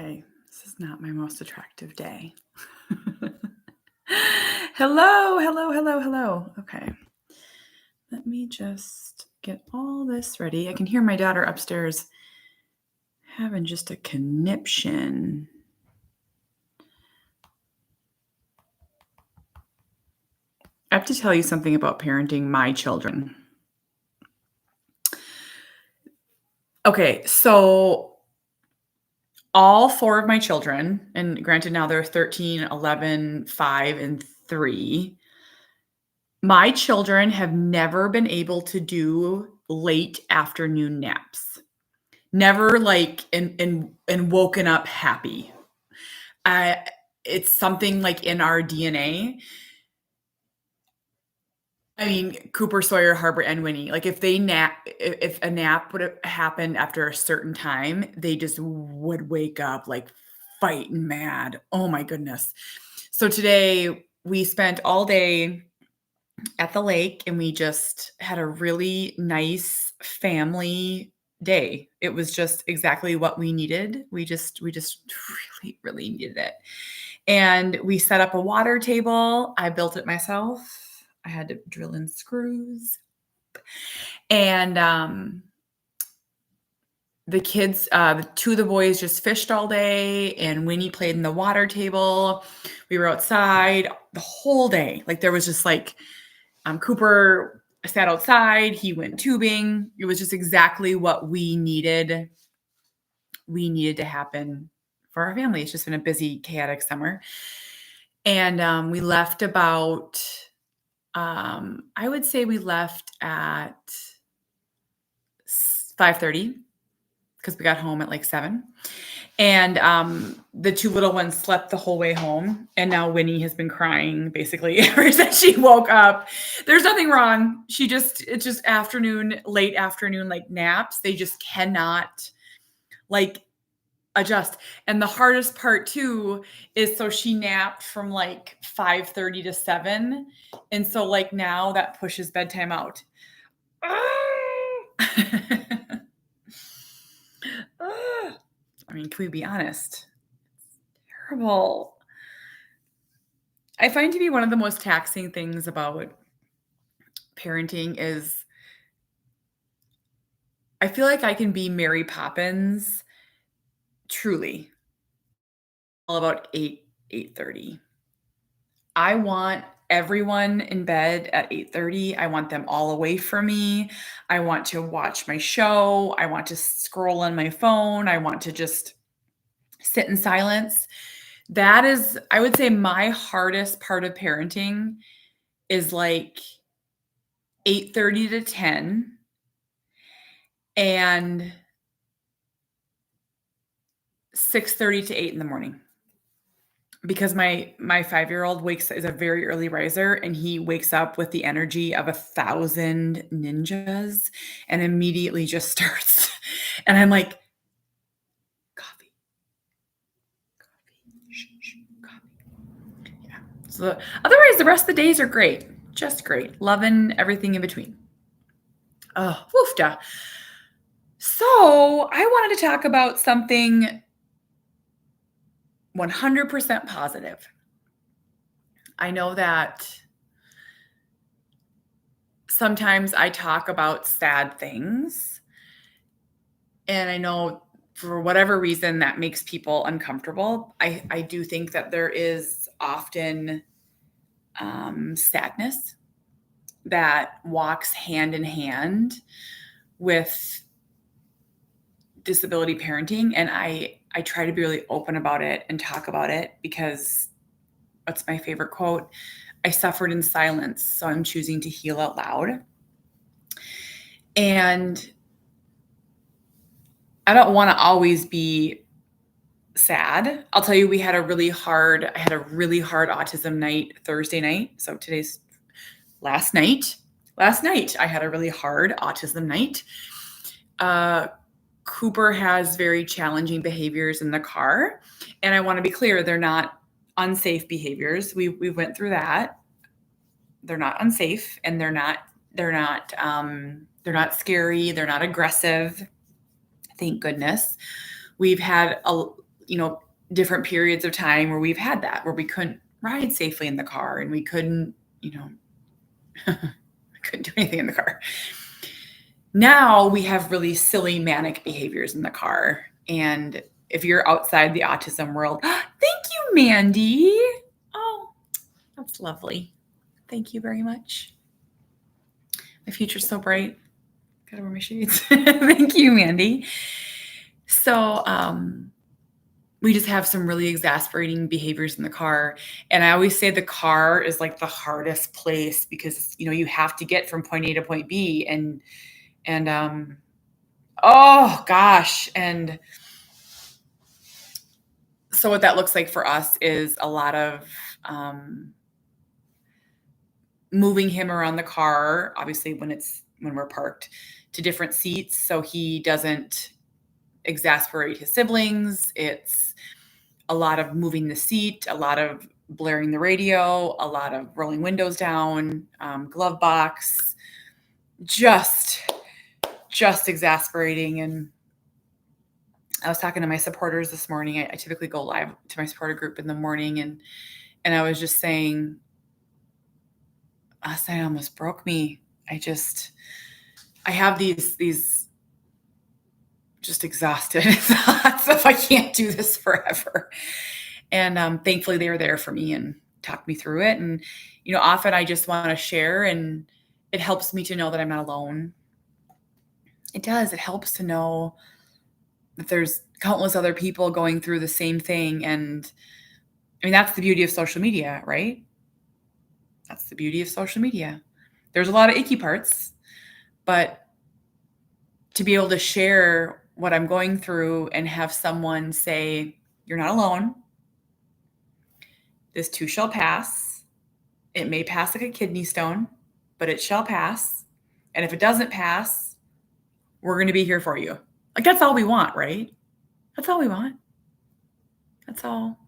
Okay, this is not my most attractive day. Hello. Okay, let me just get all this ready. I can hear my daughter upstairs having just a conniption. I have to tell you something about parenting my children. Okay, so all four of my children, and granted now they're 13, 11, 5, and 3. My children have never been able to do late afternoon naps. Never like and woken up happy. It's something like in our DNA. I mean, Cooper, Sawyer, Harbor, and Winnie. Like if a nap would have happened after a certain time, they just would wake up like fighting mad. Oh my goodness. So today we spent all day at the lake and we just had a really nice family day. It was just exactly what we needed. We just really needed it. And we set up a water table. I built it myself. I had to drill in screws. And the kids, two of the boys just fished all day, and Winnie played in the water table. We were outside the whole day. Like there was just like Cooper sat outside. He went tubing. It was just exactly what we needed. We needed to happen for our family. It's just been a busy, chaotic summer. And we left about, I would say we left at 5:30 because we got home at like 7. And the two little ones slept the whole way home. And now Winnie has been crying basically ever since she woke up. There's nothing wrong. It's just late afternoon, like naps. They just cannot like adjust. And the hardest part too is so she napped from like 5:30 to 7. And so like now that pushes bedtime out. I mean, can we be honest? Terrible. I find to be one of the most taxing things about parenting is I feel like I can be Mary Poppins truly all about 8:30. I want everyone in bed at 8:30. I want them all away from me. I want to watch my show. I want to scroll on my phone. I want to just sit in silence. That is, I would say, my hardest part of parenting is like 8:30 to 10 and 6:30 to 8 in the morning. Because my 5-year-old is a very early riser, and he wakes up with the energy of 1,000 ninjas and immediately just starts. And I'm like, coffee, coffee. Yeah. So otherwise, the rest of the days are great. Just great. Loving everything in between. Oh, woofda. So I wanted to talk about something 100% positive. I know that sometimes I talk about sad things, and I know for whatever reason that makes people uncomfortable. I do think that there is often sadness that walks hand in hand with disability parenting, and I try to be really open about it and talk about it because what's my favorite quote? I suffered in silence, so I'm choosing to heal out loud. And I don't want to always be sad. I'll tell you, I had a really hard autism night Thursday night. So today's last night. Last night, I had a really hard autism night. Cooper has very challenging behaviors in the car. And I want to be clear, they're not unsafe behaviors. We went through that. They're not unsafe, and they're not scary. They're not aggressive. Thank goodness. We've had different periods of time where we've had that, where we couldn't ride safely in the car and we couldn't, I couldn't do anything in the car. Now we have really silly manic behaviors in the car. And if you're outside the autism world, thank you, Mandy. Oh, that's lovely. Thank you very much. My future's so bright. Gotta wear my shades. Thank you, Mandy. So, we just have some really exasperating behaviors in the car. And I always say the car is like the hardest place because, you have to get from point A to point B and oh gosh. And so what that looks like for us is a lot of, moving him around the car, obviously when we're parked, to different seats so he doesn't exasperate his siblings. It's a lot of moving the seat, a lot of blaring the radio, a lot of rolling windows down, glove box, just exasperating. And I was talking to my supporters this morning. I typically go live to my supporter group in the morning, and I was just saying, last night almost broke me. I have these just exhausted thoughts of I can't do this forever. And thankfully they were there for me and talked me through it. And, often I just want to share, and it helps me to know that I'm not alone. It does. It helps to know that there's countless other people going through the same thing. And I mean, that's the beauty of social media, right? That's the beauty of social media. There's a lot of icky parts, but to be able to share what I'm going through and have someone say, you're not alone. This too shall pass. It may pass like a kidney stone, but it shall pass. And if it doesn't pass, we're going to be here for you. Like, that's all we want, right? That's all we want. That's all,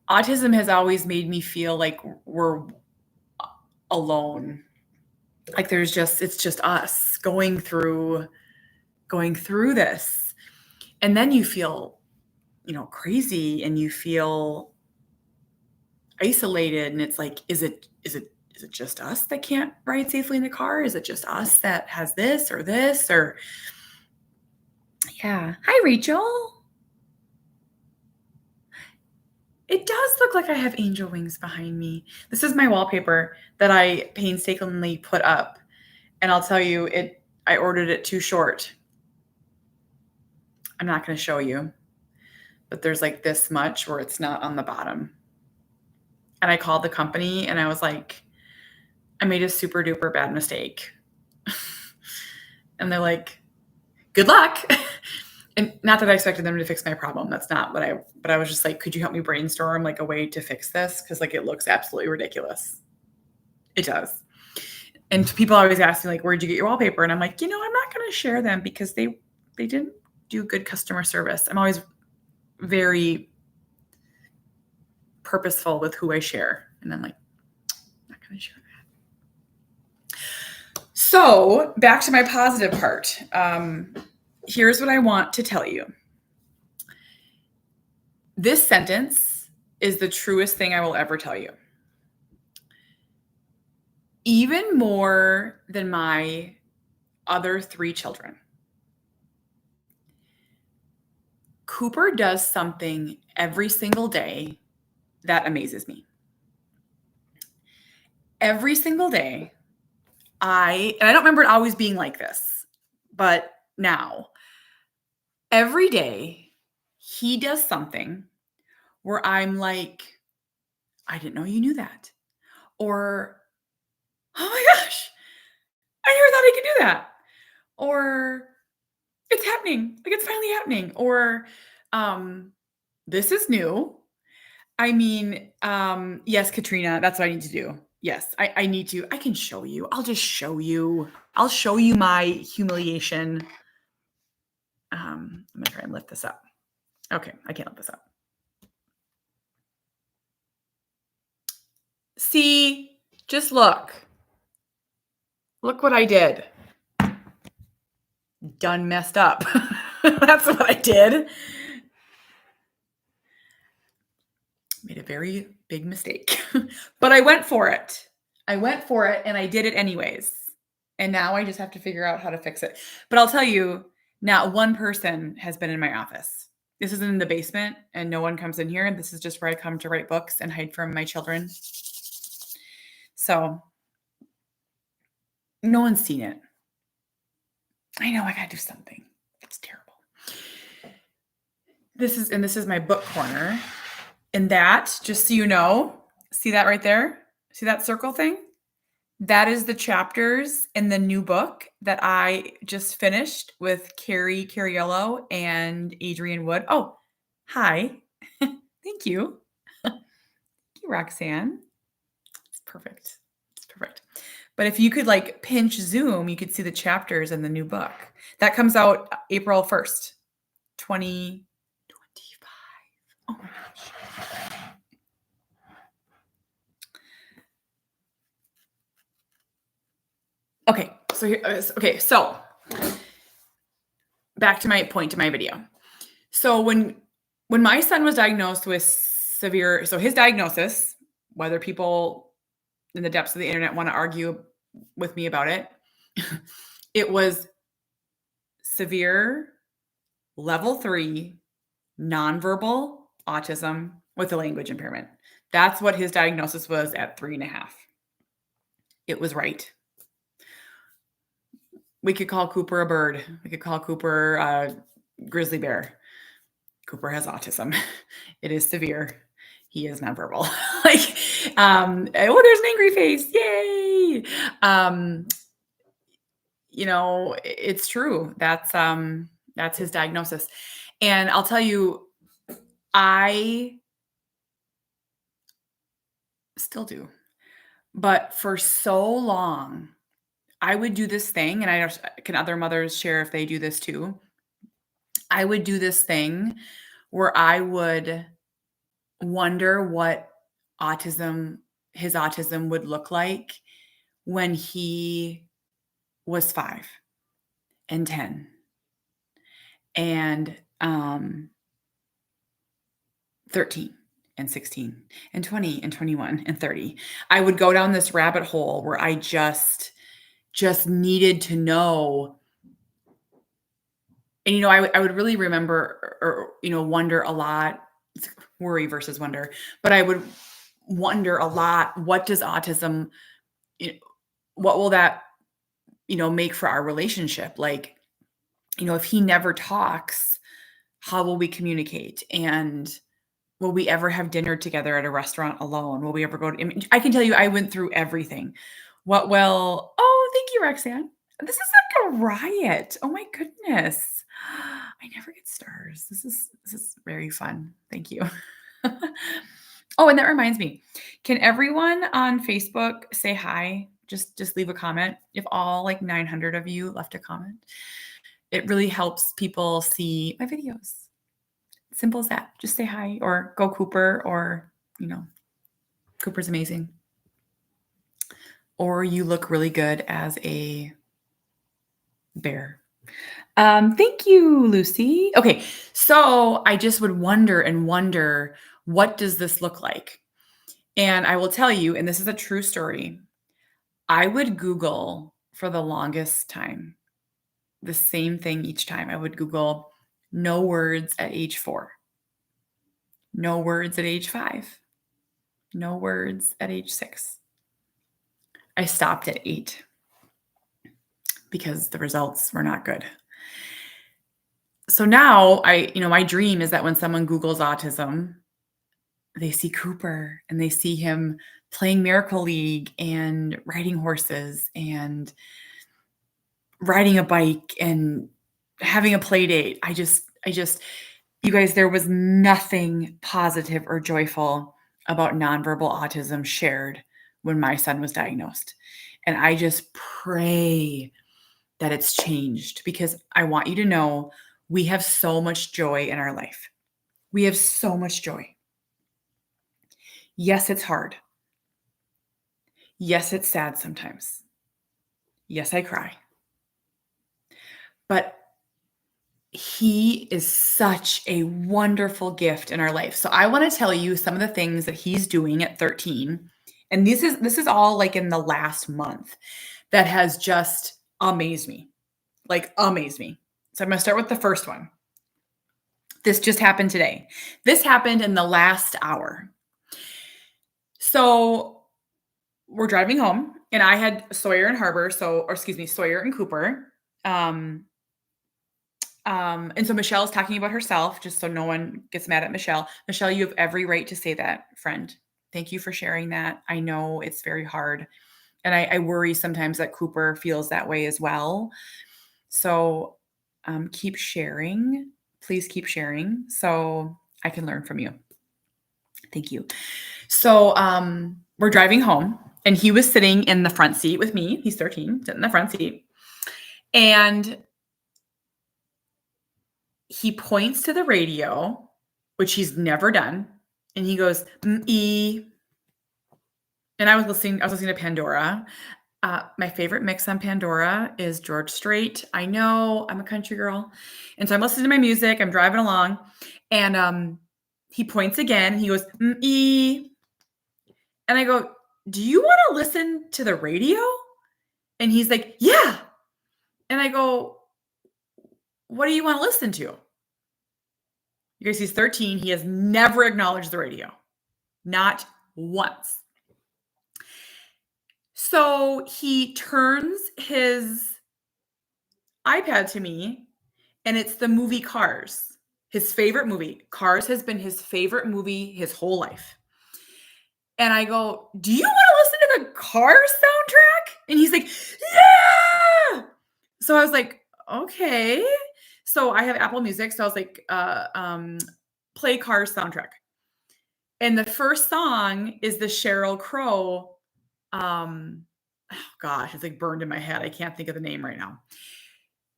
Autism has always made me feel like we're alone. Like it's just us going through this. And then you feel, crazy, and you feel isolated. And it's like, is it just us that can't ride safely in the car? Is it just us that has this or this or yeah. Hi, Rachel. It does look like I have angel wings behind me. This is my wallpaper that I painstakingly put up. And I'll tell you, I ordered it too short. I'm not going to show you, but there's like this much where it's not on the bottom. And I called the company and I was like, I made a super duper bad mistake. And they're like, good luck. And not that I expected them to fix my problem. That's not but I was just like, could you help me brainstorm like a way to fix this? Cause like, it looks absolutely ridiculous. It does. And people always ask me like, where'd you get your wallpaper? And I'm like, I'm not going to share them because they didn't do good customer service. I'm always very purposeful with who I share. And I'm like, not going to share that. So back to my positive part. Here's what I want to tell you. This sentence is the truest thing I will ever tell you. Even more than my other 3 children. Cooper does something every single day that amazes me. Every single day, I don't remember it always being like this, but now, every day, he does something where I'm like, I didn't know you knew that. Or, oh my gosh, I never thought I could do that. Or, it's happening. Like, it's finally happening. Or, this is new. I mean, yes, Katrina, that's what I need to do. Yes, I need to. I can show you. I'll just show you. I'll show you my humiliation. I'm going to try and lift this up. Okay, I can't lift this up. See, just look. Look what I did. Done messed up. That's what I did. Made a very big mistake, but I went for it. I went for it and I did it anyways. And now I just have to figure out how to fix it. But I'll tell you, not one person has been in my office. This is in the basement and no one comes in here. This is just where I come to write books and hide from my children. So no one's seen it. I know I gotta do something. It's terrible. This is my book corner. And that, just so you know, see that right there? See that circle thing? That is the chapters in the new book that I just finished with Carrie Cariello and Adrienne Wood. Oh, hi. Thank you. Thank you, Roxanne. It's perfect. It's perfect. But if you could like pinch zoom, you could see the chapters in the new book. That comes out April 1st, 2025. Oh my gosh. So back to my point to my video. So when my son was diagnosed with severe, so his diagnosis, whether people in the depths of the internet want to argue with me about it, it was severe level 3 nonverbal autism with a language impairment. That's what his diagnosis was at 3.5. It was right. We could call Cooper a bird. We could call Cooper a grizzly bear. Cooper has autism. It is severe. He is nonverbal. Oh, there's an angry face. Yay. It's true. That's his diagnosis. And I'll tell you, I still do. But for so long, I would do this thing, and can other mothers share if they do this too? I would do this thing where I would wonder what his autism would look like when he was 5 and 10 and 13 and 16 and 20 and 21 and 30. I would go down this rabbit hole where I just needed to know. And, I would really remember or, wonder a lot. It's worry versus wonder. But I would wonder a lot, what does autism, what will that, make for our relationship? Like, if he never talks, how will we communicate? And will we ever have dinner together at a restaurant alone? Will we ever go to, I can tell you, I went through everything. Oh, thank you, Roxanne. This is like a riot. Oh my goodness. I never get stars. This is very fun. Thank you. Oh, and that reminds me. Can everyone on Facebook say hi? Just leave a comment. If all like 900 of you left a comment, it really helps people see my videos. Simple as that. Just say hi or go Cooper, or, Cooper's amazing. Or you look really good as a bear. Thank you, Lucy. Okay, so I just would wonder, what does this look like? And I will tell you, and this is a true story, I would Google for the longest time the same thing each time. I would Google no words at age 4, no words at age 5, no words at age 6. I stopped at 8 because the results were not good. So now my dream is that when someone Googles autism, they see Cooper and they see him playing Miracle League and riding horses and riding a bike and having a play date. I just, you guys, there was nothing positive or joyful about nonverbal autism shared when my son was diagnosed. And I just pray that it's changed, because I want you to know we have so much joy in our life. We have so much joy. Yes, it's hard. Yes, it's sad sometimes. Yes, I cry. But he is such a wonderful gift in our life. So I want to tell you some of the things that he's doing at 13. And this is all like in the last month that has just amazed me. Like amazed me. So I'm going to start with the first one. This just happened today. This happened in the last hour. So we're driving home and I had Sawyer and Harbor, Sawyer and Cooper. And so Michelle's talking about herself, just so no one gets mad at Michelle. Michelle, you have every right to say that, friend. Thank you for sharing that. I know it's very hard. And I worry sometimes that Cooper feels that way as well. So keep sharing. Please keep sharing so I can learn from you. Thank you. So we're driving home and he was sitting in the front seat with me. He's 13, sitting in the front seat. And he points to the radio, which he's never done. And he goes, E. And I was listening to Pandora. My favorite mix on Pandora is George Strait. I know, I'm a country girl. And so I'm listening to my music. I'm driving along. And he points again. He goes, E. And I go, do you want to listen to the radio? And he's like, yeah. And I go, what do you want to listen to? You guys, he's 13. He has never acknowledged the radio. Not once. So he turns his iPad to me, and it's the movie Cars. His favorite movie. Cars has been his favorite movie his whole life. And I go, do you want to listen to the Cars soundtrack? And he's like, yeah! So I was like, okay. So I have Apple Music. So I was like, play Cars soundtrack. And the first song is the Sheryl Crow. Oh gosh, it's like burned in my head. I can't think of the name right now.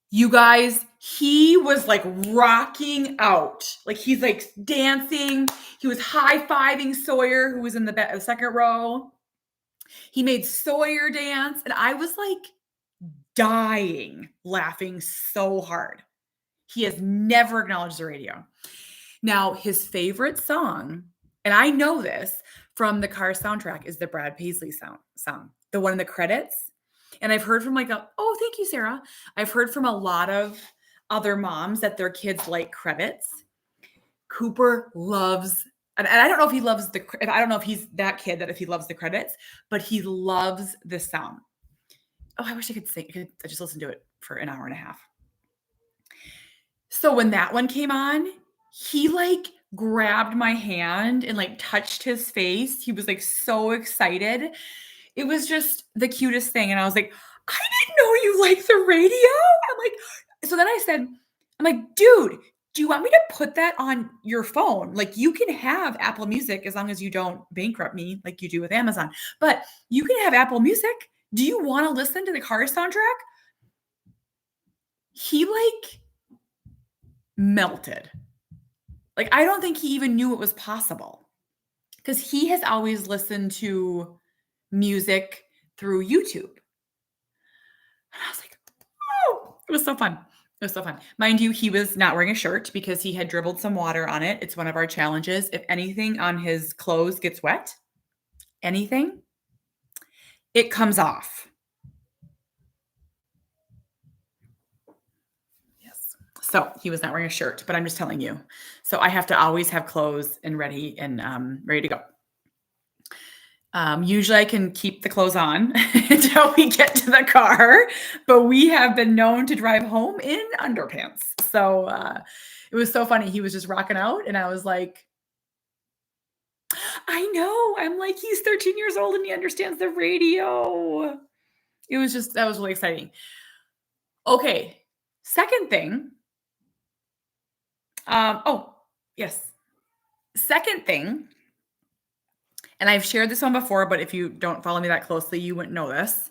You guys, he was like rocking out. Like he's like dancing. He was high-fiving Sawyer, who was in the second row. He made Sawyer dance. And I was like dying, laughing so hard. He has never acknowledged the radio. Now, his favorite song, and I know this from the Cars soundtrack, is the Brad Paisley song, the one in the credits. And I've heard from thank you, Sarah. I've heard from a lot of other moms that their kids like credits. Cooper loves, and I don't know if he loves I don't know if he's that kid that if he loves the credits, but he loves this song. Oh, I wish I could sing. I just listened to it for an hour and a half. So when that one came on, he like grabbed my hand and like touched his face. He was like so excited. It was just the cutest thing. And I was like, I didn't know you liked the radio. So then I'm like, dude, do you want me to put that on your phone? Like you can have Apple Music as long as you don't bankrupt me like you do with Amazon, but you can have Apple Music. Do you want to listen to the Cars soundtrack? He like melted. Like, I don't think he even knew it was possible because he has always listened to music through YouTube. And I was like, oh, it was so fun. It was so fun. Mind you, he was not wearing a shirt because he had dribbled some water on it. It's one of our challenges. If anything on his clothes gets wet, anything, it comes off. Yes. So he was not wearing a shirt, but I'm just telling you. So I have to always have clothes and ready to go. Usually I can keep the clothes on until we get to the car, but we have been known to drive home in underpants. So it was so funny. He was just rocking out and I was like, I know. I'm like, he's 13 years old and he understands the radio. That was really exciting. Okay. Second thing. Yes. Second thing. And I've shared this one before, but if you don't follow me that closely, you wouldn't know this.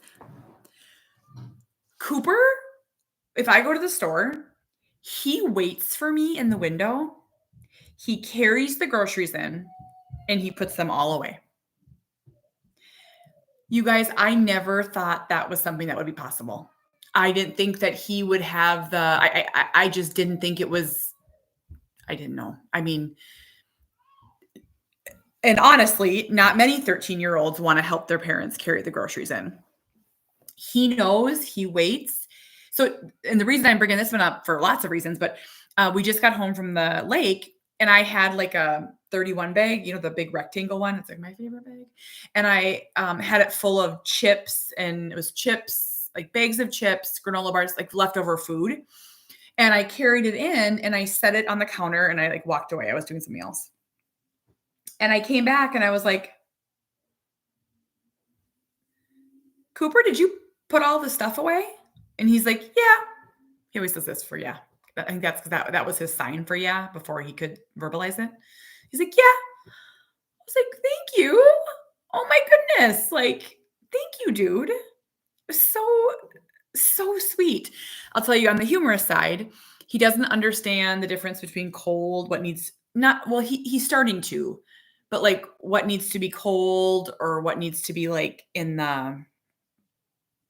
Cooper, if I go to the store, he waits for me in the window. He carries the groceries in and he puts them all away. You guys, I never thought that was something that would be possible. I didn't think that he would have the I just didn't think it was I didn't know. I mean, and honestly, not many 13-year-olds wanna help their parents carry the groceries in. He knows, he waits. So and the reason I'm bringing this one up for lots of reasons, but, we just got home from the lake, and I had, like, a 31 bag, the big rectangle one, it's, like, my favorite bag, and I, had it full of chips, and it was chips, like, bags of chips, granola bars, like, leftover food, and I carried it in, and I set it on the counter, and I, like, walked away, I was doing something else, and I came back, and I was like, "Cooper, did you put all the stuff away?" And he's like, "Yeah." He always does this for yeah. I think that's 'cause that was his sign for yeah before he could verbalize it. He's like, "Yeah." I was like, "Thank you. Oh my goodness. Like, thank you, dude." So so sweet. I'll tell you on the humorous side, he doesn't understand the difference between cold, what needs not well, he's starting to, but like what needs to be cold or what needs to be like in the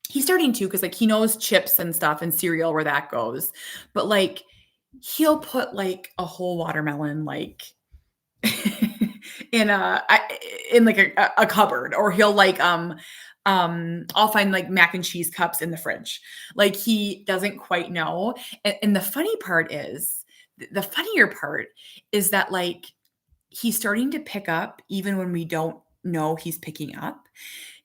he's starting to because like he knows chips and stuff and cereal where that goes. But like he'll put like a whole watermelon like in in like a cupboard or he'll like I'll find like mac and cheese cups in the fridge. Like he doesn't quite know. And the funny part is the funnier part is that like he's starting to pick up even when we don't know he's picking up.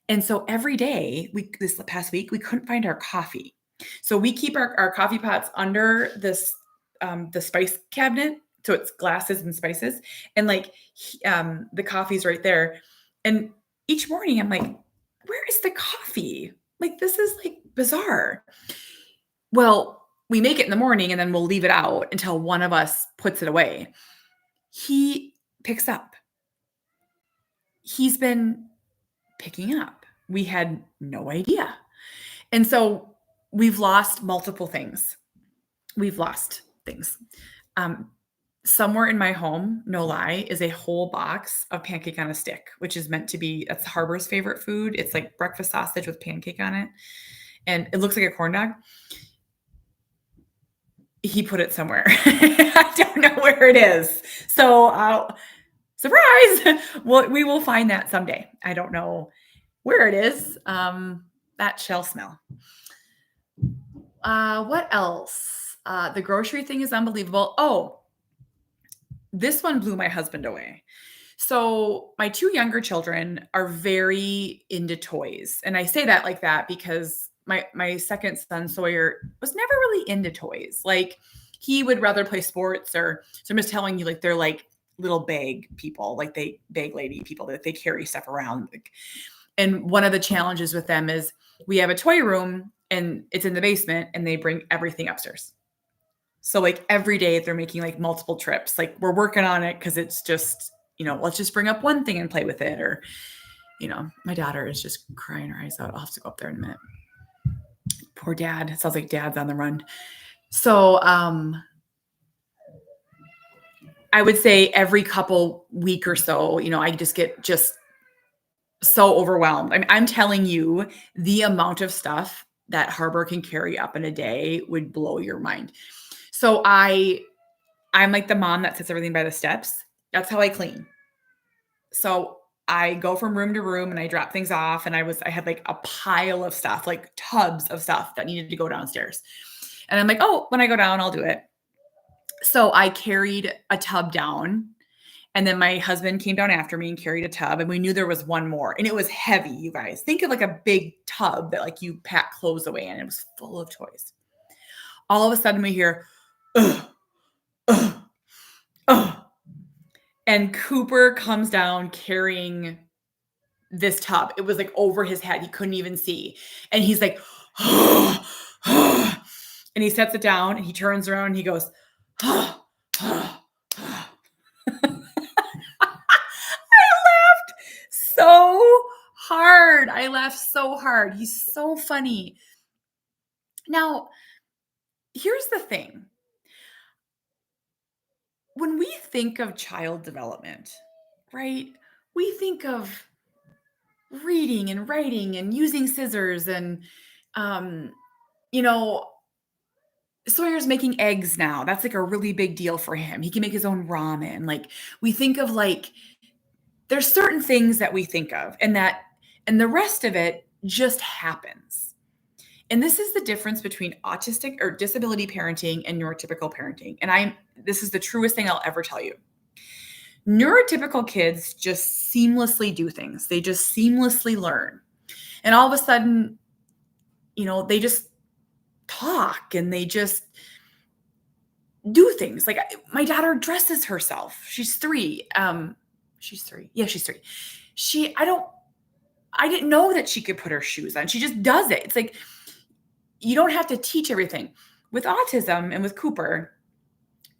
And so every day, this past week, we couldn't find our coffee. So we keep our coffee pots under this the spice cabinet. So it's glasses and spices. And like the coffee's right there. And each morning I'm like, where is the coffee? Like this is like bizarre. Well, we make it in the morning and then we'll leave it out until one of us puts it away. He picks up. He's been picking up. We had no idea. And so we've lost multiple things. We've lost things. Um, somewhere in my home, no lie, is a whole box of pancake on a stick, which is meant to be that's Harbor's favorite food. It's like breakfast sausage with pancake on it. And it looks like a corn dog. He put it somewhere. I don't know where it is. So, surprise! Well, we will find that someday. I don't know where it is. That shall smell. What else? The grocery thing is unbelievable. Oh, this one blew my husband away. So, my 2 younger children are very into toys, and I say that like that because my second son, Sawyer, was never really into toys. Like, he would rather play sports or so I'm just telling you, like, they're like little bag people, like they bag lady people that they carry stuff around, like and one of the challenges with them is we have a toy room and it's in the basement and they bring everything upstairs. So like every day they're making like multiple trips. Like we're working on it because it's just, let's just bring up one thing and play with it. Or, my daughter is just crying her eyes out. I'll have to go up there in a minute. Poor dad. It sounds like dad's on the run. So I would say every couple week or so, I just get just so overwhelmed. I'm telling you, the amount of stuff that Harbor can carry up in a day would blow your mind. So I'm like the mom that sets everything by the steps. That's how I clean. So I go from room to room and I drop things off and I had like a pile of stuff, like tubs of stuff that needed to go downstairs. And I'm like, "Oh, when I go down, I'll do it." So I carried a tub down and then my husband came down after me and carried a tub and we knew there was one more and it was heavy, you guys. Think of like a big tub that like you pack clothes away in. It was full of toys. All of a sudden we hear, ugh, ugh, ugh. And Cooper comes down carrying this tub. It was like over his head. He couldn't even see. And he's like, and he sets it down and he turns around and he goes, I laughed so hard. I laughed so hard. He's so funny. Now, here's the thing. When we think of child development, right? We think of reading and writing and using scissors and you know, Sawyer's making eggs now. That's like a really big deal for him. He can make his own ramen. Like we think of like there's certain things that we think of and the rest of it just happens. And this is the difference between autistic or disability parenting and neurotypical parenting. And this is the truest thing I'll ever tell you. Neurotypical kids just seamlessly do things. They just seamlessly learn. And all of a sudden, they just talk and they just do things. Like my daughter dresses herself. She's 3. She's 3. Yeah, she's 3. I didn't know that she could put her shoes on. She just does it. It's like you don't have to teach everything. With autism and with Cooper,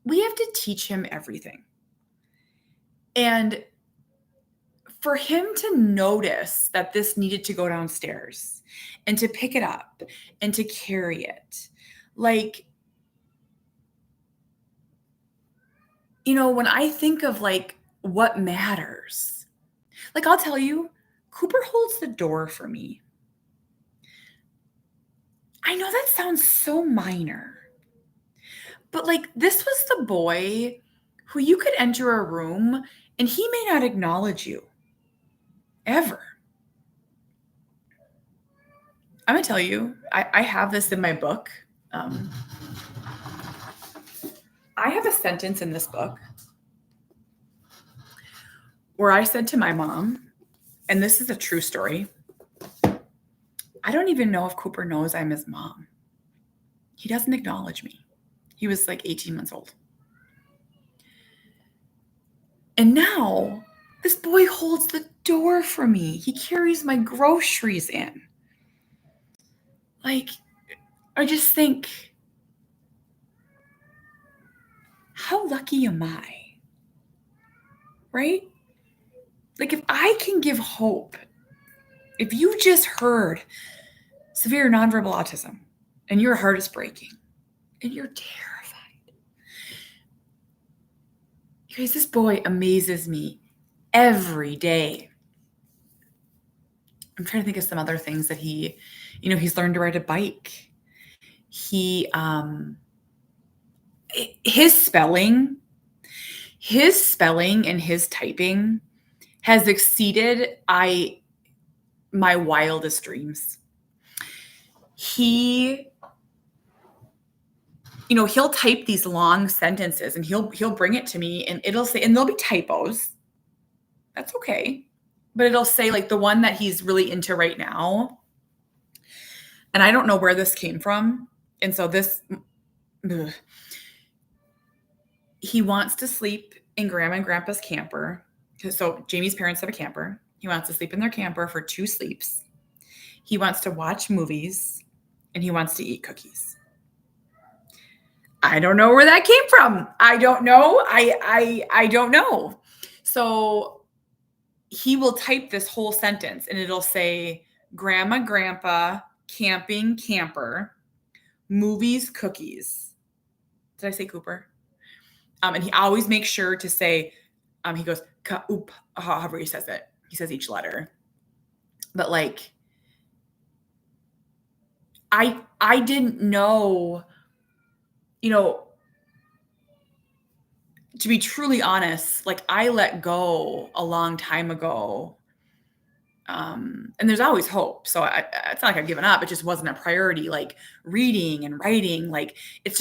we have to teach him everything. And for him to notice that this needed to go downstairs and to pick it up and to carry it, like, when I think of like what matters, like I'll tell you, Cooper holds the door for me. I know that sounds so minor, but like this was the boy who you could enter a room and he may not acknowledge you ever. I'm gonna tell you, I have this in my book. I have a sentence in this book where I said to my mom, and this is a true story, I don't even know if Cooper knows I'm his mom. He doesn't acknowledge me. He was like 18 months old. And now this boy holds the door for me. He carries my groceries in. Like, I just think, how lucky am I? Right? Like, if I can give hope, if you just heard severe nonverbal autism and your heart is breaking and you're terrified, you guys, this boy amazes me every day. I'm trying to think of some other things that he's learned to ride a bike. His spelling and his typing has exceeded my wildest dreams. He'll type these long sentences and he'll bring it to me and it'll say, and there'll be typos. That's okay. But it'll say like the one that he's really into right now. And I don't know where this came from. And so he wants to sleep in Grandma and Grandpa's camper. So Jamie's parents have a camper. He wants to sleep in their camper for 2 sleeps. He wants to watch movies and he wants to eat cookies. I don't know where that came from. I don't know. I don't know. So he will type this whole sentence and it'll say Grandma, Grandpa, camping, camper, movies, cookies. Did I say Cooper? And he always makes sure to say, he goes, ka-oop, however he says it. He says each letter. But like, I didn't know, to be truly honest, like I let go a long time ago. And there's always hope. So it's not like I've given up. It just wasn't a priority, like reading and writing. Like it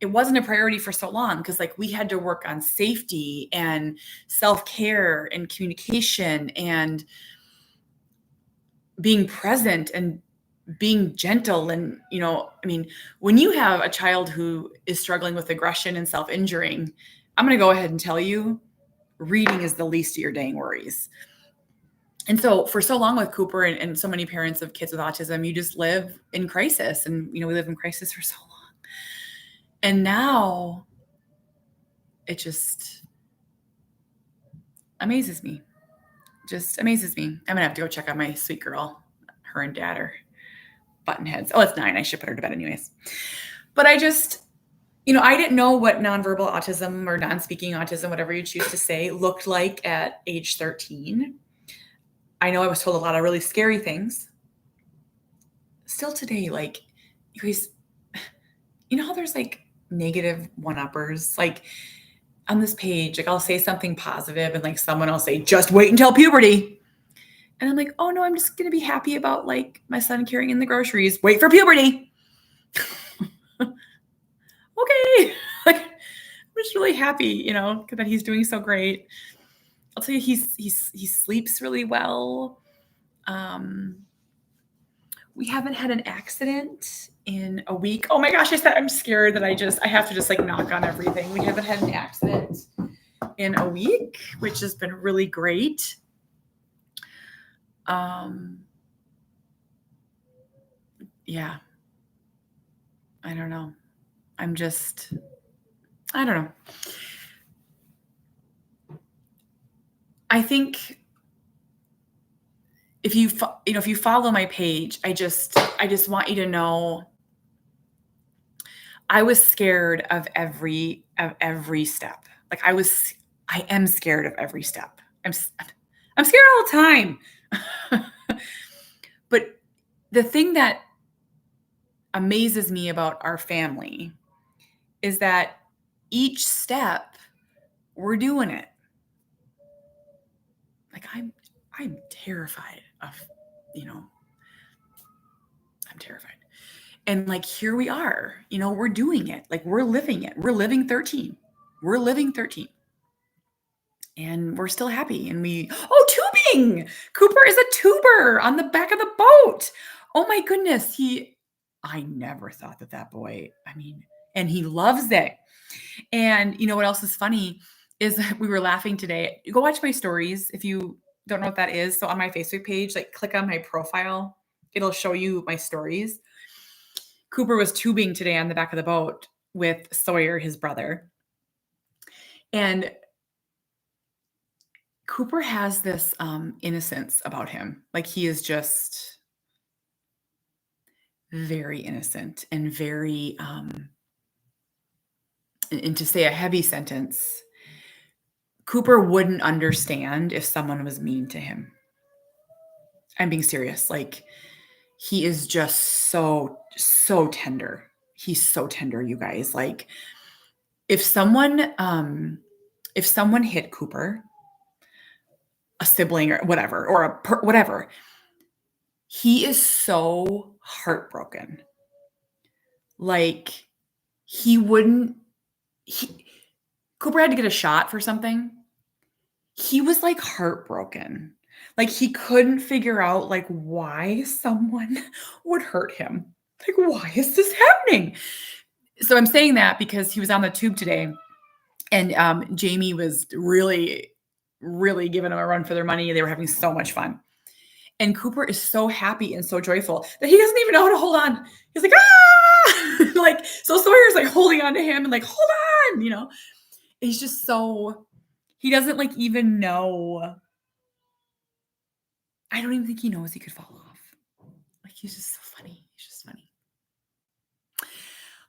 wasn't a priority for so long because like we had to work on safety and self-care and communication and being present and being gentle. And, when you have a child who is struggling with aggression and self-injuring, I'm going to go ahead and tell you, reading is the least of your dang worries. And so for so long with Cooper and so many parents of kids with autism, you just live in crisis. And, we live in crisis for so long. And now it just amazes me. Just amazes me. I'm going to have to go check on my sweet girl. Her and dad are button heads. Oh, it's 9. I should put her to bed anyways. But I just, I didn't know what nonverbal autism or non-speaking autism, whatever you choose to say, looked like at age 13. I know I was told a lot of really scary things. Still today, like He's, you know how there's like negative one-uppers? Like on this page, like I'll say something positive and like someone will say, just wait until puberty. And I'm like, oh no, I'm just going to be happy about like my son carrying in the groceries. Wait for puberty. Okay. Like, I'm just really happy, you know, that he's doing so great. I'll tell you, he sleeps really well. We haven't had an accident in a week. Oh my gosh, I said I'm scared that I have to just like knock on everything. We haven't had an accident in a week, which has been really great. Yeah. I don't know. I don't know. I think if you follow my page, I just want you to know I was scared of every step. Like I am scared of every step. I'm scared all the time. But the thing that amazes me about our family is that each step we're doing it. Like I'm terrified of, I'm terrified. And like here we are, we're doing it. Like we're living it. We're living 13. We're living 13. And we're still happy. And tubing. Cooper is a tuber on the back of the boat. Oh my goodness. I never thought that boy, and he loves it. And you know what else is funny is that we were laughing today. Go watch my stories if you don't know what that is. So on my Facebook page, like click on my profile. It'll show you my stories. Cooper was tubing today on the back of the boat with Sawyer, his brother. And Cooper has this innocence about him. Like he is just very innocent and very, and to say a heavy sentence, Cooper wouldn't understand if someone was mean to him. I'm being serious. Like he is just so tender. He's so tender, you guys. Like if someone hit Cooper, a sibling or whatever, or whatever, he is so heartbroken. Like Cooper had to get a shot for something. He was like heartbroken. Like he couldn't figure out like why someone would hurt him. Like, why is this happening? So I'm saying that because he was on the tube today and Jamie was really, really giving him a run for their money. They were having so much fun. And Cooper is so happy and so joyful that he doesn't even know how to hold on. He's like, ah! Like, so Sawyer's like holding on to him and like, hold on, He's just he doesn't like even know. I don't even think he knows he could fall off. Like, he's just so funny. He's just funny.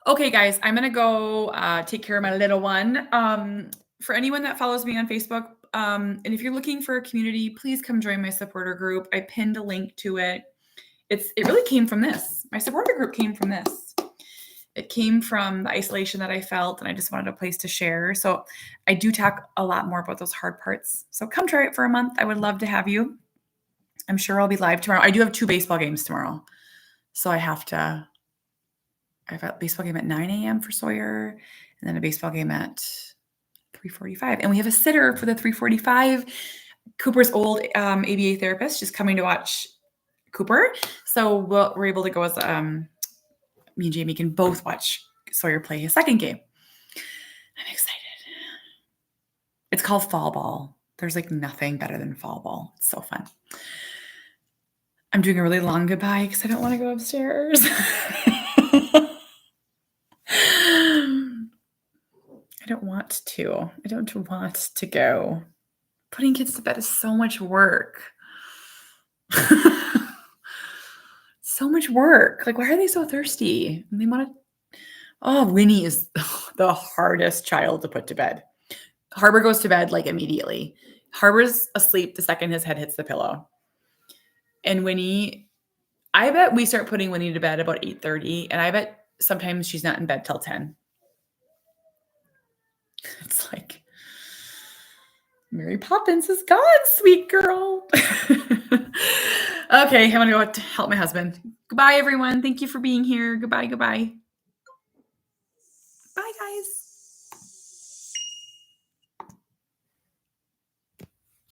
Okay, guys, I'm going to go take care of my little one. For anyone that follows me on Facebook, and if you're looking for a community, please come join my supporter group. I pinned a link to it. It really came from this. My supporter group came from this. It came from the isolation that I felt, and I just wanted a place to share. So I do talk a lot more about those hard parts. So come try it for a month. I would love to have you. I'm sure I'll be live tomorrow. I do have 2 baseball games tomorrow. So I've got a baseball game at 9 a.m. for Sawyer, and then a baseball game at 3:45. And we have a sitter for the 3:45. Cooper's old ABA therapist just coming to watch Cooper. So we're able to go as me and Jamie can both watch Sawyer play his second game. I'm excited. It's called fall ball. There's like nothing better than fall ball. It's so fun. I'm doing a really long goodbye because I don't want to go upstairs. I don't want to. I don't want to go. Putting kids to bed is so much work. So much work. Like, why are they so thirsty? They want to. Oh, Winnie is the hardest child to put to bed. Harbor goes to bed like immediately. Harbor's asleep the second his head hits the pillow. And Winnie, I bet we start putting Winnie to bed about 8:30, and I bet sometimes she's not in bed till 10. It's like, Mary Poppins is gone, sweet girl. Okay, I'm gonna go out to help my husband. Goodbye, everyone. Thank you for being here. Goodbye, goodbye. Bye, guys.